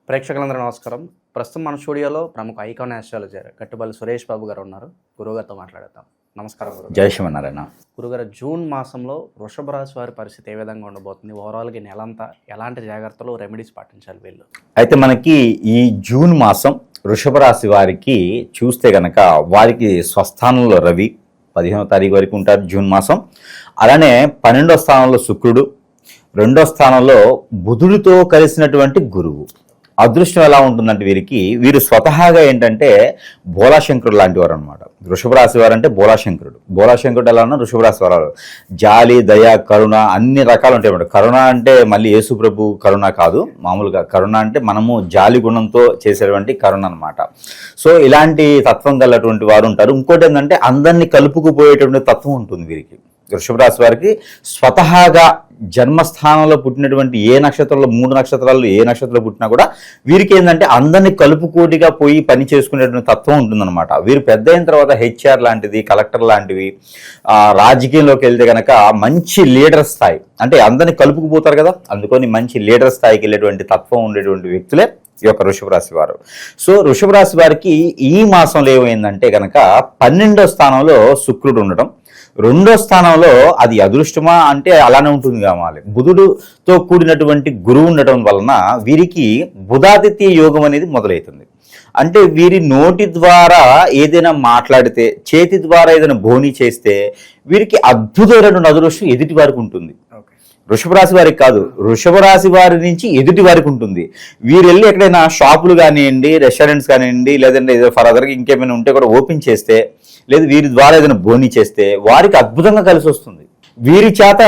ప్రేక్షకులందరూ నమస్కారం. ప్రస్తుతం మన స్టూడియోలో ప్రముఖ ఐకాన్ ఆస్ట్రాలజర్ కట్టుబల్లి సురేష్ బాబు గారు ఉన్నారు. గురుగారితో మాట్లాడతాం. నమస్కారం గురుగారు. జై శ్రీమన్నారాయణ. గురుగారు, జూన్ మాసంలో వృషభ రాశి వారి పరిస్థితి ఏ విధంగా ఉండబోతుంది? ఓవరాల్గా నెలంతా ఎలాంటి జాగ్రత్తలు రెమెడీస్ పాటించాలి వీళ్ళు? అయితే మనకి ఈ జూన్ మాసం వృషభ రాశి వారికి చూస్తే గనక వారికి స్వస్థానంలో రవి 15వ తారీఖు వరకు ఉంటారు జూన్ మాసం. అలానే 12వ స్థానంలో శుక్రుడు, 2వ స్థానంలో బుధుడితో కలిసినటువంటి గురువు. అదృష్టం ఎలా ఉంటుందంటే వీరు స్వతహాగా ఏంటంటే బోలాశంకరుడు లాంటి వారు అనమాట. వృషభ రాశి వారు అంటే బోలాశంకరుడు ఎలా ఉన్నా వృషభ రాశి వారు జాలి, దయ, కరుణ అన్ని రకాలు ఉంటాయి అన్నమాట. కరుణ అంటే మళ్ళీ యేసు ప్రభు కరుణ కాదు, మామూలుగా కరుణ అంటే మనము జాలి గుణంతో చేసేటువంటి కరుణ అనమాట. సో ఇలాంటి తత్వం గలటువంటి వారు ఉంటారు. ఇంకోటి ఏంటంటే అందరినీ కలుపుకుపోయేటువంటి తత్వం ఉంటుంది వీరికి. వృషభ రాశి వారికి స్వతహాగా జన్మస్థానంలో పుట్టినటువంటి ఏ నక్షత్రంలో 3 నక్షత్రాల్లో ఏ నక్షత్రంలో పుట్టినా కూడా వీరికి ఏంటంటే అందరినీ కలుపుకోటిగా పోయి పని చేసుకునేటువంటి తత్వం ఉంటుందన్నమాట. వీరు పెద్ద అయిన తర్వాత హెచ్ఆర్ లాంటిది, కలెక్టర్ లాంటివి, రాజకీయంలోకి వెళ్తే కనుక మంచి లీడర్ స్థాయి, అంటే అందరినీ కలుపుకుపోతారు కదా, అందుకని మంచి లీడర్ స్థాయికి వెళ్ళేటువంటి తత్వం ఉండేటువంటి వ్యక్తులే ఈ యొక్క వృషభ రాశి వారు. సో వృషభ రాశి వారికి ఈ మాసంలో ఏమైందంటే కనుక 12వ స్థానంలో శుక్రుడు ఉండటం, 2వ స్థానంలో అది అదృష్టమా అంటే అలానే ఉంటుంది కావాలి, బుధుడుతో కూడినటువంటి గురువు ఉండటం వలన వీరికి బుధాదిత్య యోగం అనేది మొదలవుతుంది. అంటే వీరి నోటి ద్వారా ఏదైనా మాట్లాడితే, చేతి ద్వారా ఏదైనా బోని చేస్తే వీరికి అద్భుతమైనటువంటి అదృష్టం ఎదుటి వారికి ఉంటుంది. వృషభ రాశి వారికి కాదు, వృషభ రాశి వారి నుంచి ఎదుటి వారికి ఉంటుంది. వీరు వెళ్ళి ఎక్కడైనా షాపులు కానివ్వండి, రెస్టారెంట్స్ కానివ్వండి, లేదంటే ఏదో ఫర్దర్గా ఇంకేమైనా ఉంటే కూడా ఓపెన్ చేస్తే, లేదు వీరి ద్వారా ఏదైనా బోని చేస్తే వారికి అద్భుతంగా కలిసి వస్తుంది. వీరి చేత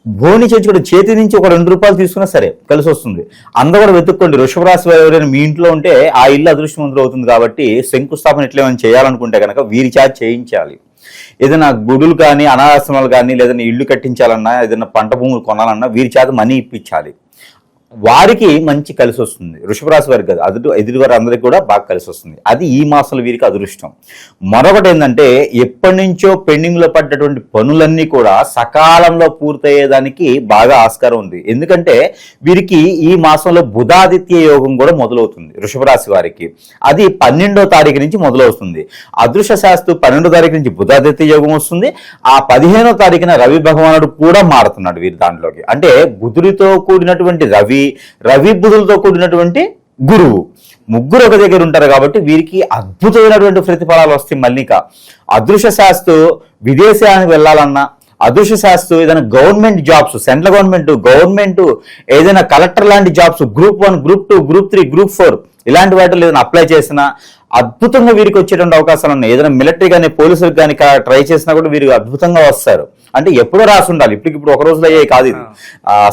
బోని చేయించుకోవడం, చేతి నుంచి ఒక 2 రూపాయలు తీసుకున్నా సరే కలిసి వస్తుంది. అందరూ కూడా వెతుక్కోండి. వృషభ రాశి వారు ఎవరైనా మీ ఇంట్లో ఉంటే ఆ ఇల్లు అదృష్టవంతులు అవుతుంది. కాబట్టి శంకుస్థాపన ఇట్లా ఏమైనా చేయాలనుకుంటే కనుక వీరి చేత చేయించాలి. ఏదైనా గుడులు కానీ, అనాథాశ్రమాలు కానీ, లేదన్నా ఇల్లు కట్టించాలన్నా, ఏదైనా పంట భూములు కొనాలన్నా వీరి చేత మనీ ఇప్పించాలి. వారికి మంచి కలిసి వస్తుంది. వృషభ రాశి వారికి కాదు, ఎదుటి వారి అందరికీ కూడా బాగా కలిసి వస్తుంది. అది ఈ మాసంలో వీరికి అదృష్టం. మరొకటి ఏంటంటే ఎప్పటి నుంచో పెండింగ్లో పడ్డటువంటి పనులన్నీ కూడా సకాలంలో పూర్తయ్యేదానికి బాగా ఆస్కారం ఉంది. ఎందుకంటే వీరికి ఈ మాసంలో బుధాదిత్య యోగం కూడా మొదలవుతుంది వృషభ రాశి వారికి. అది 12వ తారీఖు నుంచి మొదలవుతుంది. అదృష్ట శాస్త్రం 12వ తారీఖు నుంచి బుధాదిత్య యోగం వస్తుంది. ఆ 15వ తారీఖున రవి భగవానుడు కూడా మారుతున్నాడు వీరి దాంట్లోకి. అంటే బుధుడితో కూడినటువంటి రవి బుధులతో కూడినటువంటి గురువు, ముగ్గురు ఒక దగ్గర ఉంటారు. కాబట్టి వీరికి అద్భుతమైనటువంటి ప్రతిఫలాలు వస్తాయి. మల్లిక అదృశ్య శాస్త్రం విదేశానికి వెళ్ళాలన్నా, అదృశ్య శాస్త్రం ఏదైనా గవర్నమెంట్ జాబ్స్, సెంట్రల్ గవర్నమెంట్ ఏదైనా కలెక్టర్ లాంటి jobs, group 1, group 2, group 3, group 4 ఇలాంటి వాటిలో ఏదైనా అప్లై చేసినా అద్భుతంగా వీరికి వచ్చేటువంటి అవకాశాలు ఉన్నాయి. ఏదైనా మిలిటరీ కానీ, పోలీసులకు కానీ ట్రై చేసినా కూడా వీరికి అద్భుతంగా వస్తారు. అంటే ఎప్పుడో రాసి ఉండాలి, ఇప్పుడు ఒక రోజులో అయ్యే కాదు ఇది.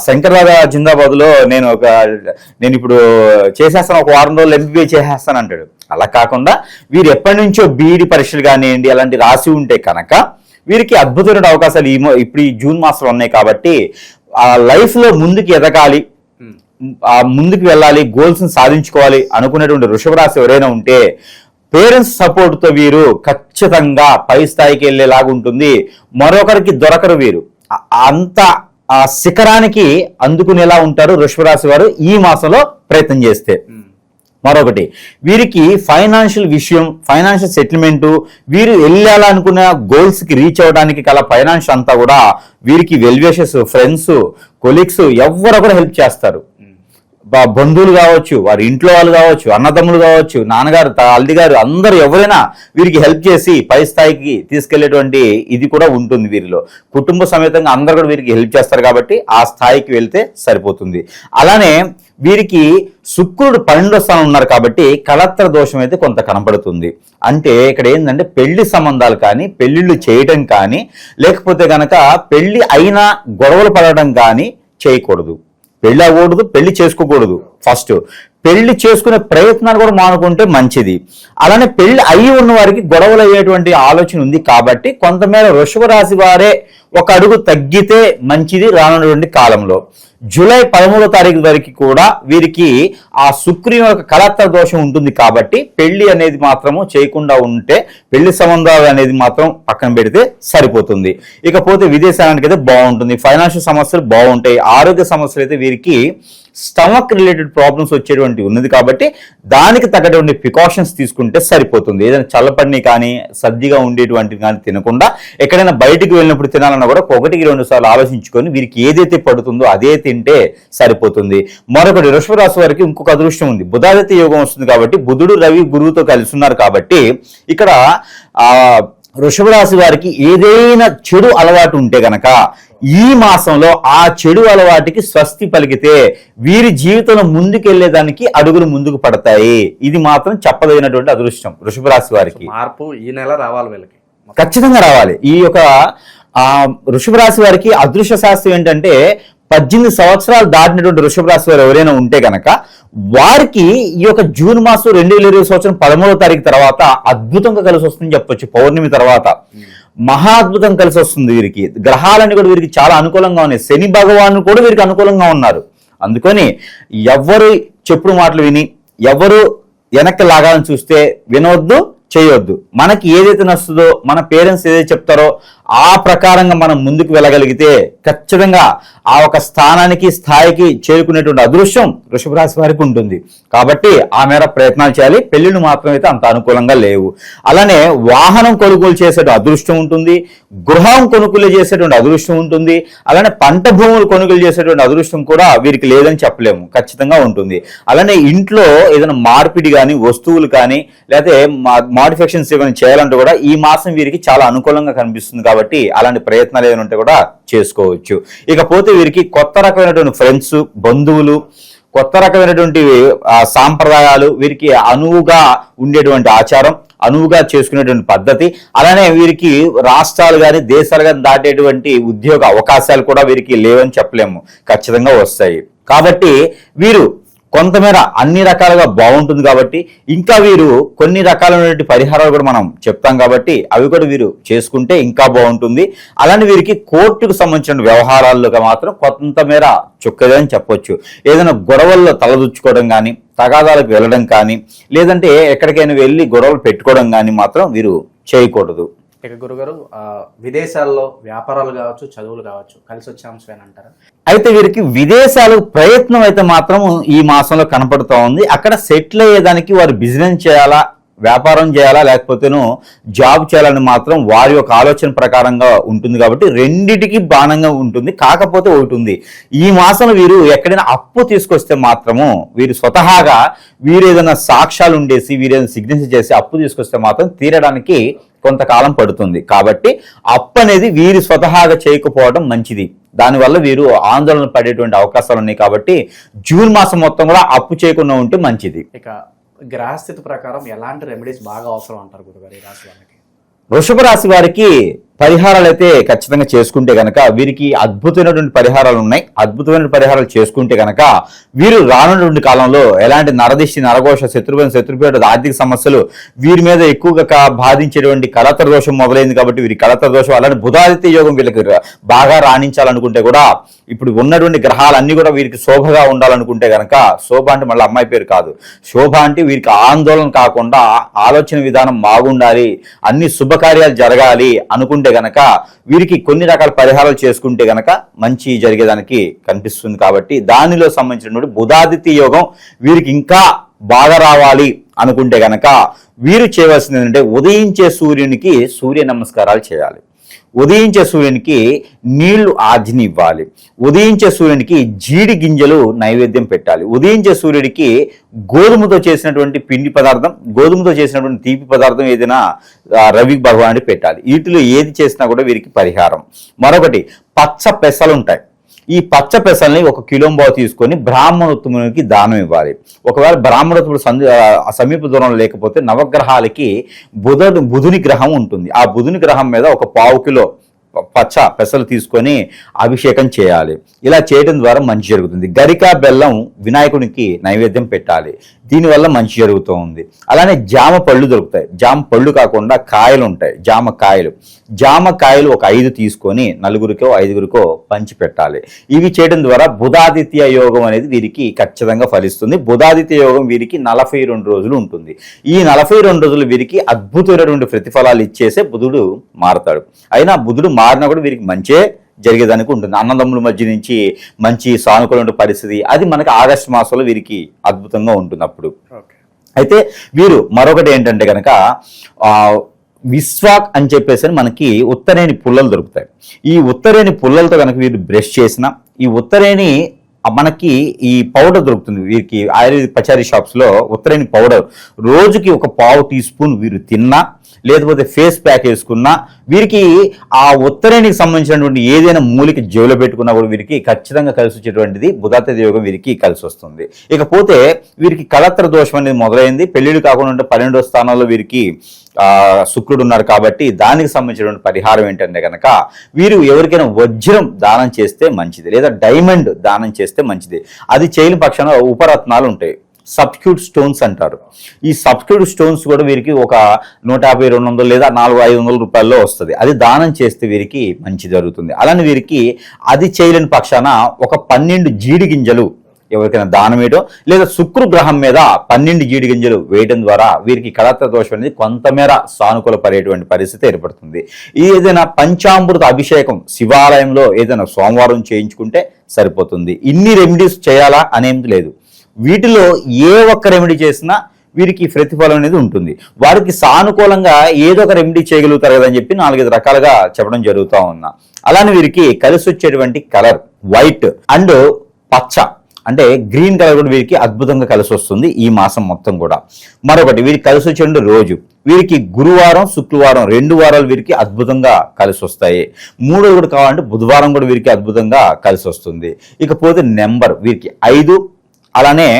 శంకర్రాజా జిందాబాద్ లో నేను ఇప్పుడు చేసేస్తాను, ఒక వారం రోజులు ఎంబీబీఏ చేసేస్తాను అంటాడు. అలా కాకుండా వీరు ఎప్పటి నుంచో బీఈడి పరీక్షలు కానివ్వండి అలాంటి రాసి ఉంటే కనుక వీరికి అద్భుతమైన అవకాశాలు ఇప్పుడు ఈ జూన్ మాసంలో ఉన్నాయి. కాబట్టి ఆ లైఫ్ లో ముందుకు ఎదగాలి, ముందుకు వెళ్ళాలి, గోల్స్ని సాధించుకోవాలి అనుకునేటువంటి వృషభ రాశి ఎవరైనా ఉంటే పేరెంట్స్ సపోర్ట్తో వీరు ఖచ్చితంగా పై స్థాయికి వెళ్ళేలాగా ఉంటుంది. మరొకరికి దొరకరు. వీరు అంత ఆ శిఖరానికి అందుకునేలా ఉంటారు వృషభ రాశి వారు ఈ మాసంలో ప్రయత్నం చేస్తే. మరొకటి వీరికి ఫైనాన్షియల్ విషయం, ఫైనాన్షియల్ సెటిల్మెంటు, వీరు వెళ్ళాలనుకున్న గోల్స్కి రీచ్ అవ్వడానికి గల ఫైనాన్స్ అంతా కూడా వీరికి వెల్విషర్స్, ఫ్రెండ్స్, కొలీగ్స్ ఎవరు కూడా హెల్ప్ చేస్తారు. బంధువులు కావచ్చు, వారి ఇంట్లో వాళ్ళు కావచ్చు, అన్నదమ్ములు కావచ్చు, నాన్నగారు, అల్లిగారు, అందరూ ఎవరైనా వీరికి హెల్ప్ చేసి పై స్థాయికి తీసుకెళ్లేటువంటి ఇది కూడా ఉంటుంది వీరిలో. కుటుంబ సమేతంగా అందరూ కూడా వీరికి హెల్ప్ చేస్తారు. కాబట్టి ఆ స్థాయికి వెళ్తే సరిపోతుంది. అలానే వీరికి శుక్రుడు 12వ స్థానం ఉన్నారు. కాబట్టి కలత్ర దోషం అయితే కొంత కనపడుతుంది. అంటే ఇక్కడ ఏంటంటే పెళ్లి సంబంధాలు కానీ, పెళ్లిళ్ళు చేయటం కానీ, లేకపోతే కనుక పెళ్లి అయినా గొడవలు పడడం కానీ చేయకూడదు. పెళ్లి అవ్వకూడదు, పెళ్లి చేసుకోకూడదు. ఫస్ట్ పెళ్లి చేసుకునే ప్రయత్నాలు కూడా మానుకుంటే మంచిది. అలానే పెళ్లి అయ్యి ఉన్న వారికి గొడవలు అయ్యేటువంటి ఆలోచన ఉంది. కాబట్టి కొంతమేర వృషభ రాశి వారే ఒక అడుగు తగ్గితే మంచిది రానున్నటువంటి కాలంలో. జూలై 13వ తారీఖు వరకు కూడా వీరికి ఆ శుక్రుని యొక్క కలత్ర దోషం ఉంటుంది కాబట్టి పెళ్లి అనేది మాత్రము చేయకుండా ఉంటే, పెళ్లి సంబంధాలు అనేది మాత్రం పక్కన పెడితే సరిపోతుంది. ఇకపోతే విదేశానికి అయితే బాగుంటుంది, ఫైనాన్షియల్ సమస్యలు బాగుంటాయి, ఆరోగ్య సమస్యలు అయితే వీరికి స్టమక్ రిలేటెడ్ ప్రాబ్లమ్స్ వచ్చేటువంటి ఉన్నది కాబట్టి దానికి తగ్గటువంటి ప్రికాషన్స్ తీసుకుంటే సరిపోతుంది. ఏదైనా చల్లపడిని కానీ సర్దిగా ఉండేటువంటివి కానీ తినకుండా, ఎక్కడైనా బయటికి వెళ్ళినప్పుడు తినాలన్నా కూడా 1-2 సార్లు ఆలోచించుకొని వీరికి ఏదైతే పడుతుందో అదే తింటే సరిపోతుంది. మరొకటి, వృషభ రాశి వారికి ఇంకొక అదృష్టం ఉంది, బుధాదిత్య యోగం వస్తుంది కాబట్టి బుధుడు రవి గురువుతో కలిసి ఉన్నారు కాబట్టి ఇక్కడ వృషభ రాశి వారికి ఏదైనా చెడు అలవాటు ఉంటే గనక ఈ మాసంలో ఆ చెడు అలవాటుకి స్వస్తి పలికితే వీరి జీవితంలో ముందుకెళ్లేదానికి అడుగులు ముందుకు పడతాయి. ఇది మాత్రం చెప్పదగినటువంటి అదృష్టం వృషభ రాశి వారికి. మార్పు ఈ నెల రావాలి, వీళ్ళకి ఖచ్చితంగా రావాలి. ఈ యొక్క వృషభ రాశి వారికి అదృష్ట శాస్త్రం ఏంటంటే 18 సంవత్సరాలు దాటినటువంటి వృషభ రాశి వారు ఎవరైనా ఉంటే గనక వారికి ఈ యొక్క జూన్ మాసం 2020 సంవత్సరం 13వ తారీఖు తర్వాత అద్భుతంగా కలిసి వస్తుందని చెప్పొచ్చు. పౌర్ణమి తర్వాత మహా అద్భుతం కలిసి వస్తుంది వీరికి. గ్రహాలన్నీ కూడా వీరికి చాలా అనుకూలంగా ఉన్నాయి. శని భగవాను కూడా వీరికి అనుకూలంగా ఉన్నారు. అందుకని ఎవరు చెప్పుడు మాటలు విని ఎవరు వెనక్కి లాగాలని చూస్తే వినవద్దు, చేయొద్దు. మనకి ఏదైతే నచ్చుతుందో, మన పేరెంట్స్ ఏదైతే చెప్తారో ఆ ప్రకారంగా మనం ముందుకు వెళ్ళగలిగితే ఖచ్చితంగా ఆ ఒక స్థానానికి స్థాయికి చేరుకునేటువంటి అదృష్టం వృషభ రాశి వారికి ఉంటుంది. కాబట్టి ఆ మేర ప్రయత్నాలు చేయాలి. పెళ్లిళ్ళు మాత్రమైతే అంత అనుకూలంగా లేవు. అలానే వాహనం కొనుగోలు చేసే అదృష్టం ఉంటుంది, గృహం కొనుగోలు చేసేటువంటి అదృష్టం ఉంటుంది, అలానే పంట భూములు కొనుగోలు చేసేటువంటి అదృష్టం కూడా వీరికి లేదని చెప్పలేము, ఖచ్చితంగా ఉంటుంది. అలానే ఇంట్లో ఏదైనా మార్పిడి కానీ వస్తువులు కానీ లేకపోతే మాడిఫికేషన్స్ ఏమైనా చేయాలంటే కూడా ఈ మాసం వీరికి చాలా అనుకూలంగా కనిపిస్తుంది. కాబట్టి అలాంటి ప్రయత్నాలు ఏమైనా ఉంటే కూడా చేసుకోవచ్చు. ఇకపోతే వీరికి కొత్త రకమైనటువంటి ఫ్రెండ్స్, బంధువులు, కొత్త రకమైనటువంటి సాంప్రదాయాలు, వీరికి అనువుగా ఉండేటువంటి ఆచారం, అనువుగా చేసుకునేటువంటి పద్ధతి, అలానే వీరికి రాష్ట్రాలు కానీ దేశాలు కానీ దాటేటువంటి ఉద్యోగ అవకాశాలు కూడా వీరికి లేవని చెప్పలేము, ఖచ్చితంగా వస్తాయి. కాబట్టి వీరు కొంతమేర అన్ని రకాలుగా బాగుంటుంది. కాబట్టి ఇంకా వీరు కొన్ని రకాలైనటువంటి పరిహారాలు కూడా మనం చెప్తాం కాబట్టి అవి కూడా వీరు చేసుకుంటే ఇంకా బాగుంటుంది. అలానే వీరికి కోర్టుకు సంబంధించిన వ్యవహారాల్లో మాత్రం కొంతమేర చుక్కదని చెప్పొచ్చు. ఏదైనా గొడవల్లో తలదూర్చుకోవడం కానీ, తగాదాలకు వెళ్ళడం కానీ, లేదంటే ఎక్కడికైనా వెళ్ళి గొడవలు పెట్టుకోవడం కానీ మాత్రం వీరు చేయకూడదు. ఇక గురుగారు, విదేశాల్లో వ్యాపారాలు కావచ్చు, చదువులు కావచ్చు, కలిసి వచ్చే అంశం అంటారా? అయితే వీరికి విదేశాలు ప్రయత్నం అయితే మాత్రం ఈ మాసంలో కనపడుతూ ఉంది. అక్కడ సెటిల్ అయ్యేదానికి వారు బిజినెస్ చేయాలా, వ్యాపారం చేయాలా, లేకపోతేనో జాబ్ చేయాలని మాత్రం వారి యొక్క ఆలోచన ప్రకారంగా ఉంటుంది. కాబట్టి రెండిటికి బాణంగా ఉంటుంది. కాకపోతే ఒకటి ఉంది, ఈ మాసంలో వీరు ఎక్కడైనా అప్పు తీసుకొస్తే మాత్రము వీరు స్వతహాగా వీరు ఏదైనా సాక్ష్యాలు ఉండేసి వీరు ఏదైనా సిగ్నేచర్ చేసి అప్పు తీసుకొస్తే మాత్రం తీరడానికి కొంతకాలం పడుతుంది. కాబట్టి అప్పు అనేది వీరు స్వతహాగా చేయకపోవడం మంచిది. దానివల్ల వీరు ఆందోళన పడేటువంటి అవకాశాలు ఉన్నాయి. కాబట్టి జూన్ మాసం మొత్తం కూడా అప్పు చేయకుండా ఉంటే మంచిది. ఇక గ్రహస్థితి ప్రకారం ఎలాంటి రెమెడీస్ బాగా అవసరం అంటారు గురుగారు ఈ రాశి వాళ్ళకి? వృషభ రాశి వారికి పరిహారాలు అయితే ఖచ్చితంగా చేసుకుంటే గనక వీరికి అద్భుతమైనటువంటి పరిహారాలు ఉన్నాయి. అద్భుతమైన పరిహారాలు చేసుకుంటే గనక వీరు రానున్నటువంటి కాలంలో ఎలాంటి నరదిష్టి, నరఘోష, శత్రుపీడ, ఆర్థిక సమస్యలు వీరి మీద ఎక్కువగా బాధించేటువంటి కలత్ర దోషం మొదలైంది. కాబట్టి వీరి కలత్ర దోషం, అలాంటి బుధాదిత్య యోగం వీళ్ళకి బాగా రాణించాలనుకుంటే కూడా ఇప్పుడు ఉన్నటువంటి గ్రహాలన్నీ కూడా వీరికి శోభగా ఉండాలనుకుంటే గనక, శోభ అంటే మళ్ళీ అమ్మాయి పేరు కాదు, శోభ అంటే వీరికి ఆందోళన కాకుండా ఆలోచన విధానం బాగుండాలి, అన్ని శుభకార్యాలు జరగాలి అనుకుంటే గనక వీరికి కొన్ని రకాల పరిహారాలు చేసుకుంటే గనక మంచి జరిగేదానికి కనిపిస్తుంది. కాబట్టి దానిలో సంబంధించినటువంటి బుధాదిత్య యోగం వీరికి ఇంకా బాగా రావాలి అనుకుంటే గనక వీరు చేయవలసింది ఏంటంటే ఉదయించే సూర్యునికి సూర్య నమస్కారాలు చేయాలి. ఉదయించే సూర్యునికి నీళ్లు ఆజ్ని ఇవ్వాలి. ఉదయించే సూర్యునికి జీడి గింజలు నైవేద్యం పెట్టాలి. ఉదయించే సూర్యుడికి గోధుమతో చేసినటువంటి పిండి పదార్థం, గోధుమతో చేసినటువంటి తీపి పదార్థం ఏదైనా రవి భగవానుడికి పెట్టాలి. వీటిలో ఏది చేసినా కూడా వీరికి పరిహారం. మరొకటి, పచ్చ పెసలు ఉంటాయి. ఈ పచ్చ పెసల్ని 1 కిలోంబావు తీసుకొని బ్రాహ్మణోత్తమునికి దానం ఇవ్వాలి. ఒకవేళ బ్రాహ్మణోత్తముడు సమీప దూరంలో లేకపోతే నవగ్రహాలకి బుధుని గ్రహం ఉంటుంది. ఆ బుధుని గ్రహం మీద 1 పావు కిలో పచ్చ పెసలు తీసుకొని అభిషేకం చేయాలి. ఇలా చేయడం ద్వారా మంచి జరుగుతుంది. గరిక బెల్లం వినాయకునికి నైవేద్యం పెట్టాలి, దీనివల్ల మంచి జరుగుతూ ఉంది. అలానే జామ పళ్ళు దొరుకుతాయి, జామ పళ్ళు కాకుండా కాయలు ఉంటాయి, జామ కాయలు ఒక 5 తీసుకొని 4కో 5కో పంచి పెట్టాలి. ఇవి చేయడం ద్వారా బుధాదిత్య యోగం అనేది వీరికి ఖచ్చితంగా ఫలిస్తుంది. బుధాదిత్య యోగం వీరికి 42 రోజులు ఉంటుంది. ఈ 42 రోజులు వీరికి అద్భుతమైనటువంటి ప్రతిఫలాలు ఇచ్చేసే బుధుడు మారతాడు. అయినా బుధుడు మారినా కూడా వీరికి మంచే జరిగేదానికి ఉంటుంది. అన్నదమ్ముల మధ్య నుంచి మంచి సానుకూల పరిస్థితి అది మనకి ఆగస్టు మాసంలో వీరికి అద్భుతంగా ఉంటుంది. అప్పుడు అయితే వీరు మరొకటి ఏంటంటే కనుక విశ్వాక్ అని చెప్పేసి మనకి ఉత్తరేణి పుల్లలు దొరుకుతాయి. ఈ ఉత్తరేణి పుల్లలతో కనుక వీరు బ్రష్ చేసిన, ఈ ఉత్తరేణి మనకి ఈ పౌడర్ దొరుకుతుంది వీరికి ఆయుర్వేదిక్ పచారీ షాప్స్లో. ఉత్తరేణి పౌడర్ రోజుకి ఒక పావు టీ స్పూన్ వీరు తిన్నా, లేకపోతే ఫేస్ ప్యాక్ వేసుకున్నా వీరికి ఆ ఉత్తరేణికి సంబంధించినటువంటి ఏదైనా మూలిక జేబులో పెట్టుకున్నా కూడా వీరికి ఖచ్చితంగా కలిసి వచ్చేటువంటిది బుధాదిత్య యోగం వీరికి కలిసి వస్తుంది. ఇకపోతే వీరికి కళత్ర దోషం అనేది మొదలైంది. పెళ్లిళ్ళు కాకుండా 12వ స్థానంలో వీరికి శుక్రుడు ఉన్నారు కాబట్టి దానికి సంబంధించినటువంటి పరిహారం ఏంటంటే కనుక వీరు ఎవరికైనా వజ్రం దానం చేస్తే మంచిది, లేదా డైమండ్ దానం చేస్తే మంచిది. అది చేయని పక్షాన ఉపరత్నాలు ఉంటాయి, సబ్స్టిట్యూట్ స్టోన్స్ అంటారు. ఈ సబ్స్టిట్యూట్ స్టోన్స్ కూడా వీరికి ఒక 150-200 లేదా 400-500 రూపాయల్లో వస్తుంది. అది దానం చేస్తే వీరికి మంచి జరుగుతుంది. అలానే వీరికి అది చేయలేని పక్షాన ఒక 12 జీడి గింజలు ఎవరికైనా దానం వేయడం, లేదా శుక్రగ్రహం మీద 12 జీడి గింజలు వేయడం ద్వారా వీరికి కళత్ర దోషం అనేది కొంతమేర సానుకూల పడేటువంటి పరిస్థితి ఏర్పడుతుంది. ఏదైనా పంచామృత అభిషేకం శివాలయంలో ఏదైనా సోమవారం చేయించుకుంటే సరిపోతుంది. ఇన్ని రెమెడీస్ చేయాలా అనేది లేదు. వీటిలో ఏ ఒక్క రెమెడీ చేసినా వీరికి ప్రతిఫలం అనేది ఉంటుంది. వారికి సానుకూలంగా ఏదో ఒక రెమెడీ చేయగలుగుతారు కదని చెప్పి 4-5 రకాలుగా చెప్పడం జరుగుతూ ఉన్నా. అలానే వీరికి కలిసి వచ్చేటువంటి కలర్ వైట్ అండ్ పచ్చ అంటే గ్రీన్ కలర్ కూడా వీరికి అద్భుతంగా కలిసి వస్తుంది ఈ మాసం మొత్తం కూడా. మరొకటి వీరికి కలిసి వచ్చే రోజు వీరికి గురువారం శుక్రవారం 2 వారాలు వీరికి అద్భుతంగా కలిసి వస్తాయి. 3వ కూడా కావాలంటే బుధవారం కూడా వీరికి అద్భుతంగా కలిసి వస్తుంది. ఇకపోతే నెంబర్ వీరికి 5 అలానే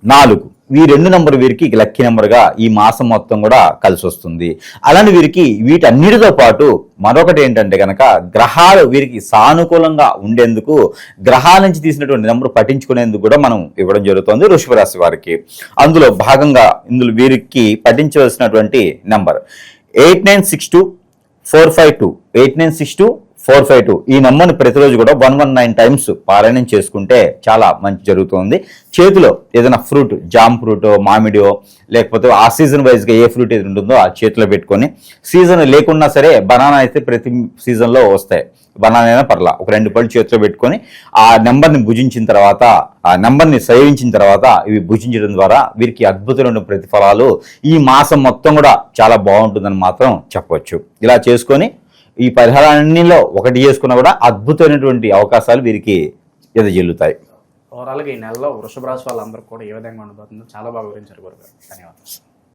4 ఈ 2 నెంబర్ వీరికి లక్కీ నెంబర్గా ఈ మాసం మొత్తం కూడా కలిసి వస్తుంది. అలానే వీరికి వీటన్నిటితో పాటు మరొకటి ఏంటంటే కనుక గ్రహాలు వీరికి సానుకూలంగా ఉండేందుకు గ్రహాల నుంచి తీసినటువంటి నెంబర్ పఠించుకునేందుకు కూడా మనం ఇవ్వడం జరుగుతుంది వృషభ రాశి వారికి. అందులో భాగంగా ఇందులో వీరికి పఠించవలసినటువంటి నెంబర్ 8962-452 8962-452 ఈ నెంబర్ని ప్రతిరోజు కూడా 119 టైమ్స్ పారాయణం చేసుకుంటే చాలా మంచి జరుగుతుంది. చేతిలో ఏదైనా ఫ్రూట్, జామ్ ఫ్రూట్, మామిడియో, లేకపోతే ఆ సీజన్ వైజ్గా ఏ ఫ్రూట్ ఏది ఉంటుందో ఆ చేతిలో పెట్టుకొని, సీజన్ లేకున్నా సరే బనానా అయితే ప్రతి సీజన్లో వస్తాయి, బనానా అయినా పర్లా, ఒక 2 పళ్ళు చేతిలో పెట్టుకొని ఆ నెంబర్ని భుజించిన తర్వాత, ఆ నెంబర్ని సేవించిన తర్వాత ఇవి భుజించడం ద్వారా వీరికి అద్భుతమైన ప్రతిఫలాలు ఈ మాసం మొత్తం కూడా చాలా బాగుంటుందని మాత్రం చెప్పవచ్చు. ఇలా చేసుకొని ఈ పరిహారాన్నిలో ఒకటి చేసుకున్నా కూడా అద్భుతమైనటువంటి అవకాశాలు వీరికి ఎదజల్లుతాయి. ఓవరాల్గా ఈ నెలలో వృషభ రాశి వాళ్ళందరూ కూడా ఏ విధంగా ఉండబోతుందో చాలా బాగా వివరించారు గురుగారు. ధన్యవాదాలు.